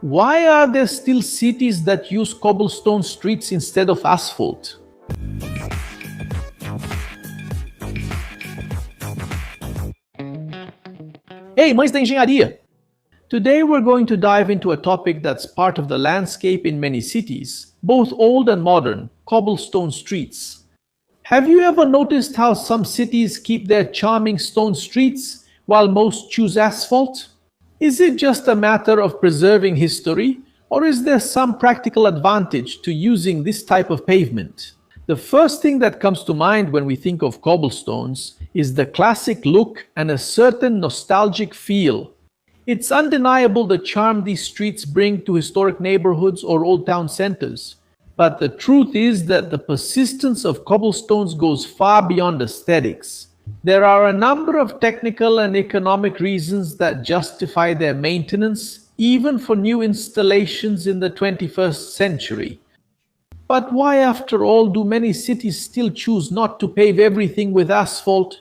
Why are there still cities that use cobblestone streets instead of asphalt? Hey, mães da engenharia! Today we're going to dive into a topic that's part of the landscape in many cities, both old and modern: cobblestone streets. Have you ever noticed how some cities keep their charming stone streets while most choose asphalt? Is it just a matter of preserving history, or is there some practical advantage to using this type of pavement? The first thing that comes to mind when we think of cobblestones is the classic look and a certain nostalgic feel. It's undeniable the charm these streets bring to historic neighborhoods or old town centers. But the truth is that the persistence of cobblestones goes far beyond aesthetics. There are a number of technical and economic reasons that justify their maintenance, even for new installations in the 21st century. But why, after all, do many cities still choose not to pave everything with asphalt?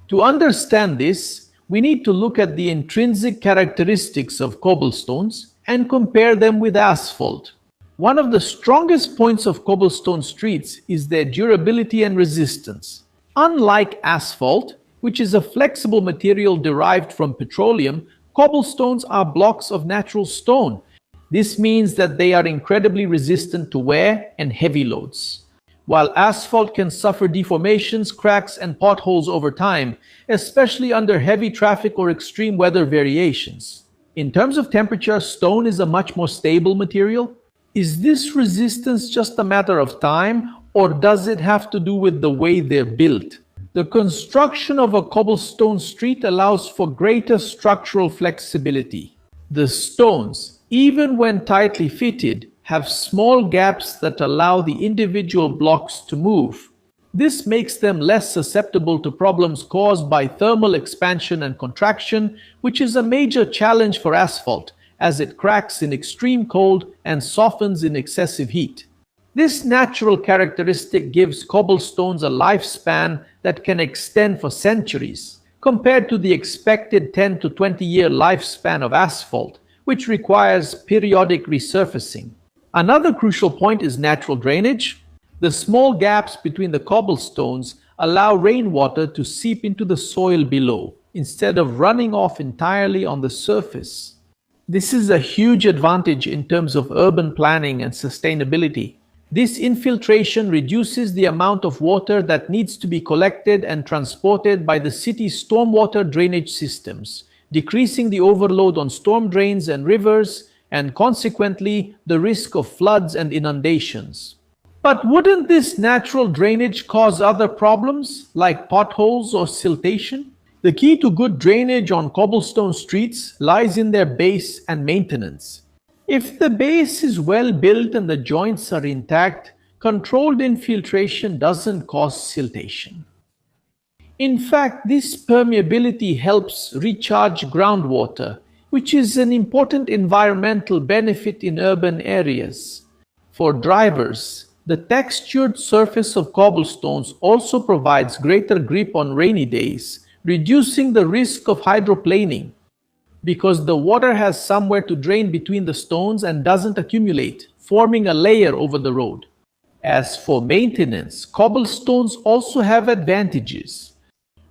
To understand this, we need to look at the intrinsic characteristics of cobblestones and compare them with asphalt. One of the strongest points of cobblestone streets is their durability and resistance. Unlike asphalt, which is a flexible material derived from petroleum, cobblestones are blocks of natural stone. This means that they are incredibly resistant to wear and heavy loads. While asphalt can suffer deformations, cracks, and potholes over time, especially under heavy traffic or extreme weather variations. In terms of temperature, stone is a much more stable material. Is this resistance just a matter of time, or does it have to do with the way they're built? The construction of a cobblestone street allows for greater structural flexibility. The stones, even when tightly fitted, have small gaps that allow the individual blocks to move. This makes them less susceptible to problems caused by thermal expansion and contraction, which is a major challenge for asphalt, as it cracks in extreme cold and softens in excessive heat. This natural characteristic gives cobblestones a lifespan that can extend for centuries, compared to the expected 10 to 20-year lifespan of asphalt, which requires periodic resurfacing. Another crucial point is natural drainage. The small gaps between the cobblestones allow rainwater to seep into the soil below, instead of running off entirely on the surface. This is a huge advantage in terms of urban planning and sustainability. This infiltration reduces the amount of water that needs to be collected and transported by the city's stormwater drainage systems, decreasing the overload on storm drains and rivers, and consequently the risk of floods and inundations. But wouldn't this natural drainage cause other problems, like potholes or siltation? The key to good drainage on cobblestone streets lies in their base and maintenance. If the base is well built and the joints are intact, controlled infiltration doesn't cause siltation. In fact, this permeability helps recharge groundwater, which is an important environmental benefit in urban areas. For drivers, the textured surface of cobblestones also provides greater grip on rainy days, reducing the risk of hydroplaning, because the water has somewhere to drain between the stones and doesn't accumulate, forming a layer over the road. As for maintenance, cobblestones also have advantages.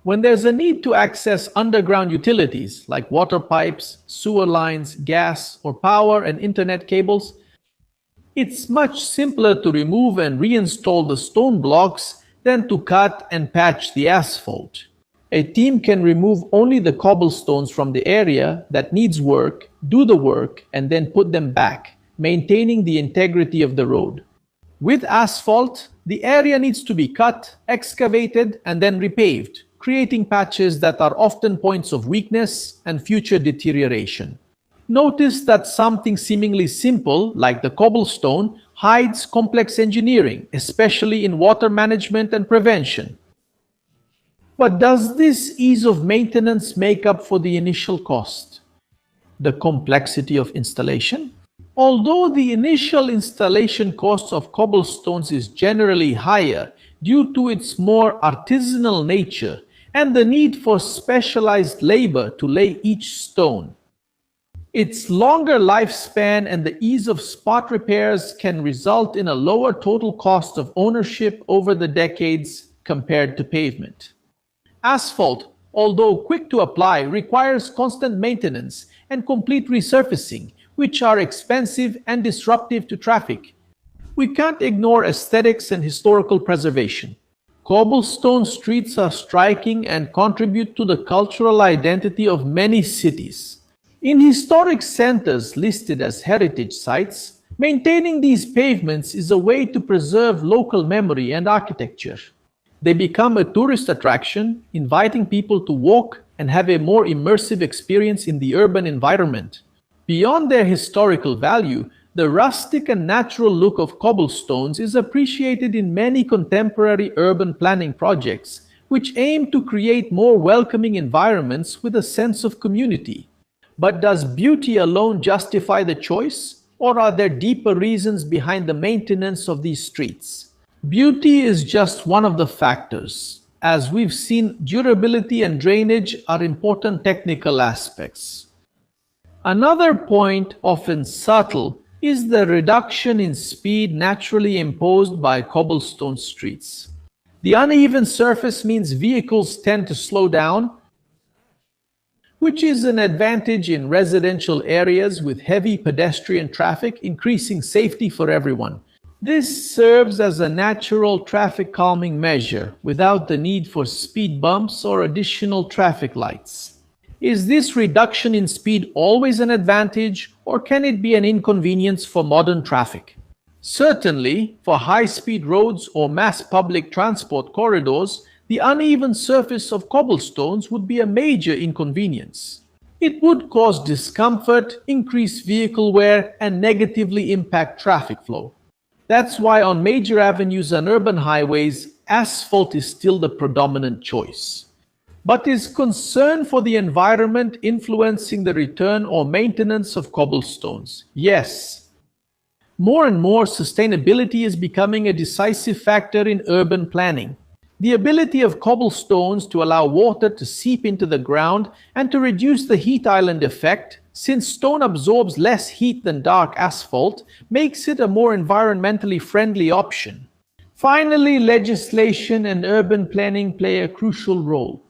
When there's a need to access underground utilities like water pipes, sewer lines, gas, or power and internet cables, it's much simpler to remove and reinstall the stone blocks than to cut and patch the asphalt. A team can remove only the cobblestones from the area that needs work, do the work, and then put them back, maintaining the integrity of the road. With asphalt, the area needs to be cut, excavated, and then repaved, creating patches that are often points of weakness and future deterioration. Notice that something seemingly simple, like the cobblestone, hides complex engineering, especially in water management and prevention. But does this ease of maintenance make up for the initial cost? The complexity of installation? Although the initial installation cost of cobblestones is generally higher due to its more artisanal nature and the need for specialized labor to lay each stone, Its longer lifespan and the ease of spot repairs can result in a lower total cost of ownership over the decades compared to pavement. Asphalt, although quick to apply, requires constant maintenance and complete resurfacing, which are expensive and disruptive to traffic. We can't ignore aesthetics and historical preservation. Cobblestone streets are striking and contribute to the cultural identity of many cities. In historic centers listed as heritage sites, maintaining these pavements is a way to preserve local memory and architecture. They become a tourist attraction, inviting people to walk and have a more immersive experience in the urban environment. Beyond their historical value, the rustic and natural look of cobblestones is appreciated in many contemporary urban planning projects, which aim to create more welcoming environments with a sense of community. But does beauty alone justify the choice, or are there deeper reasons behind the maintenance of these streets? Beauty is just one of the factors. As we've seen, durability and drainage are important technical aspects. Another point, often subtle, is the reduction in speed naturally imposed by cobblestone streets. The uneven surface means vehicles tend to slow down, which is an advantage in residential areas with heavy pedestrian traffic, increasing safety for everyone. This serves as a natural traffic calming measure without the need for speed bumps or additional traffic lights. Is this reduction in speed always an advantage, or can it be an inconvenience for modern traffic? Certainly, for high-speed roads or mass public transport corridors, the uneven surface of cobblestones would be a major inconvenience. It would cause discomfort, increase vehicle wear, and negatively impact traffic flow. That's why on major avenues and urban highways, asphalt is still the predominant choice. But is concern for the environment influencing the return or maintenance of cobblestones? Yes. More and more, sustainability is becoming a decisive factor in urban planning. The ability of cobblestones to allow water to seep into the ground and to reduce the heat island effect, since stone absorbs less heat than dark asphalt, makes it a more environmentally friendly option. Finally, legislation and urban planning play a crucial role.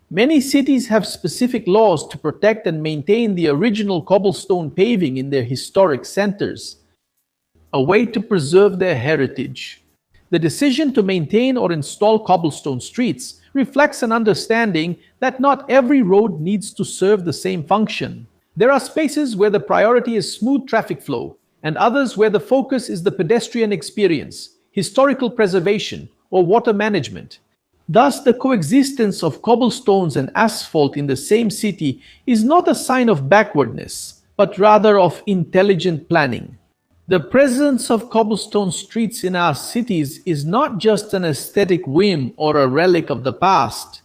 Many cities have specific laws to protect and maintain the original cobblestone paving in their historic centers, a way to preserve their heritage. The decision to maintain or install cobblestone streets reflects an understanding that not every road needs to serve the same function. There are spaces where the priority is smooth traffic flow, and others where the focus is the pedestrian experience, historical preservation, or water management. Thus, the coexistence of cobblestones and asphalt in the same city is not a sign of backwardness, but rather of intelligent planning. The presence of cobblestone streets in our cities is not just an aesthetic whim or a relic of the past.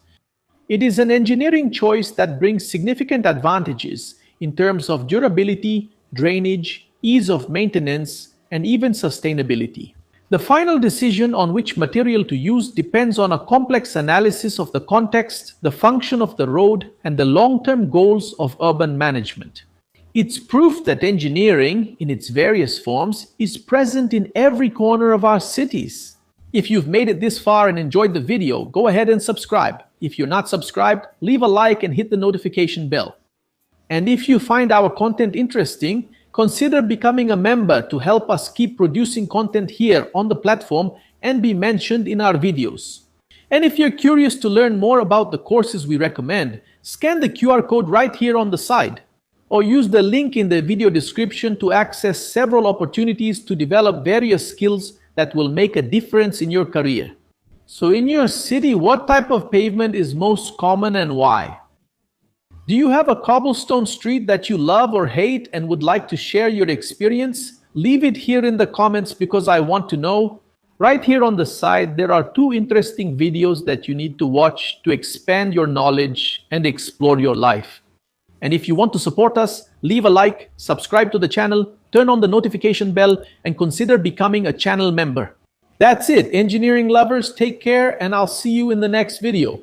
It is an engineering choice that brings significant advantages in terms of durability, drainage, ease of maintenance, and even sustainability. The final decision on which material to use depends on a complex analysis of the context, the function of the road, and the long-term goals of urban management. It's proof that engineering, in its various forms, is present in every corner of our cities. If you've made it this far and enjoyed the video, go ahead and subscribe. If you're not subscribed, leave a like and hit the notification bell. And if you find our content interesting, consider becoming a member to help us keep producing content here on the platform and be mentioned in our videos. And if you're curious to learn more about the courses we recommend, scan the QR code right here on the side, or use the link in the video description to access several opportunities to develop various skills that will make a difference in your career. So in your city, what type of pavement is most common and why? Do you have a cobblestone street that you love or hate and would like to share your experience? Leave it here in the comments because I want to know. Right here on the side, there are 2 interesting videos that you need to watch to expand your knowledge and explore your life. And if you want to support us, leave a like, subscribe to the channel, turn on the notification bell, and consider becoming a channel member. That's it, engineering lovers, take care, and I'll see you in the next video.